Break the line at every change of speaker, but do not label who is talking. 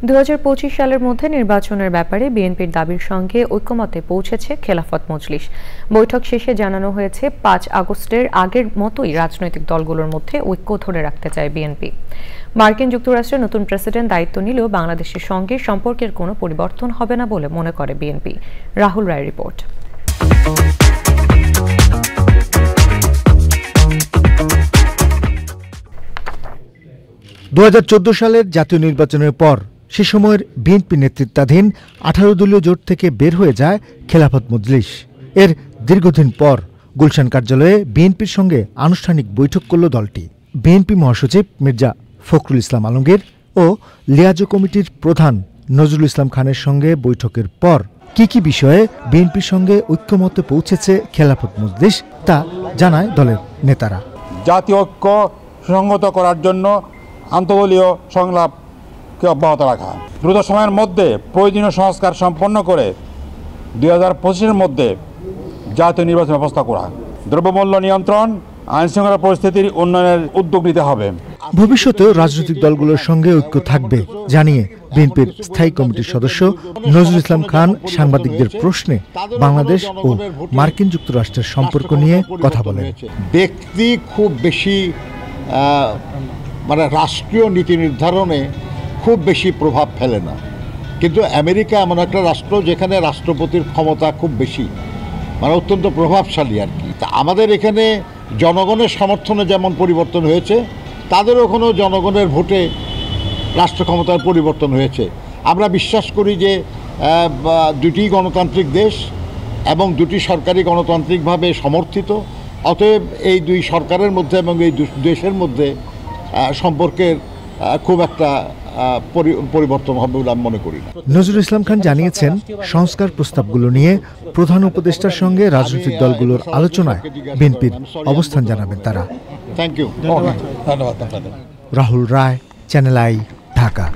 2025 সালের মধ্যে নির্বাচনের ব্যাপারে বিএনপির দাবির সঙ্গে ঐকমত্যে পৌঁছেছে খেলাফত মজলিস। বৈঠক শেষে জানানো হয়েছে 5 আগস্টের আগের মতোই রাজনৈতিক দলগুলোর মধ্যে ঐক্য ধরে রাখতে চায় বিএনপি। মার্কিন যুক্তরাষ্ট্রের নতুন প্রেসিডেন্ট দায়িত্ব নিলেও বাংলাদেশের সঙ্গে সম্পর্কের কোনো পরিবর্তন হবে না বলে মনে করে বিএনপি। রাহুল রায়ের রিপোর্ট।
2014 সালের জাতীয় নির্বাচনের পর সে সময়ের বিএনপি নেতৃত্বাধীন 18 দলীয় জোট থেকে বের হয়ে যায় খেলাফত মজলিস। এর দীর্ঘদিন পর গুলশান কার্যালয়ে বিএনপির সঙ্গে আনুষ্ঠানিক বৈঠক করল দলটি। বিএনপি মহাসচিব মির্জা ফখরুল ইসলাম আলমগীর ও লিয়াজো কমিটির প্রধান নজরুল ইসলাম খানের সঙ্গে বৈঠকের পর কি বিষয়ে বিএনপির সঙ্গে ঐক্যমত্যে পৌঁছেছে খেলাফত মজলিস তা জানায় দলের নেতারা।
জাতীয় ঐক্য সুসংহত করার জন্য আন্তঃদলীয় সংলাপকে অব্যাহত রাখা, দ্রুত সময়ের মধ্যে প্রয়োজনীয় সংস্কার সম্পন্ন করে 2025-এর মধ্যে জাতীয় নির্বাচন ব্যবস্থা করা, দ্রব্যমূল্য নিয়ন্ত্রণ, আইনশৃঙ্খলা পরিস্থিতির উন্নয়নের উদ্যোগ নিতে হবে।
ভবিষ্যতেও রাজনৈতিক দলগুলোর সঙ্গে ঐক্য থাকবে জানিয়ে বিএনপির স্থায়ী কমিটির সদস্য নজরুল ইসলাম খান সাংবাদিকদের প্রশ্নে বাংলাদেশ ও মার্কিন যুক্তরাষ্ট্রের সম্পর্ক নিয়ে কথা বলেন।
ব্যক্তি খুব বেশি রাষ্ট্রীয় নীতি নির্ধারণে খুব বেশি প্রভাব ফেলে না, কিন্তু আমেরিকা এমন একটা রাষ্ট্র যেখানে রাষ্ট্রপতির ক্ষমতা খুব বেশি, অত্যন্ত প্রভাবশালী আর কি। তা আমাদের এখানে জনগণের সমর্থনে যেমন পরিবর্তন হয়েছে, তাদেরও কোনো জনগণের ভোটে রাষ্ট্র ক্ষমতার পরিবর্তন হয়েছে। আমরা বিশ্বাস করি যে দুটি গণতান্ত্রিক দেশ এবং দুটি সরকারি গণতান্ত্রিকভাবে সমর্থিত, অতএব এই দুই সরকারের মধ্যে এবং এই দেশের মধ্যে সম্পর্কের খুব একটা পরিবর্তন হবে বলে আমি মনে করি না।
নজরুল ইসলাম খান জানিয়েছেন, সংস্কার প্রস্তাবগুলো নিয়ে প্রধান উপদেষ্টার সঙ্গে রাজনৈতিক দলগুলোর আলোচনায় বিএনপির অবস্থান জানাবেন তারা।
Thank you.
Rahul Roy, channel I, Dhaka.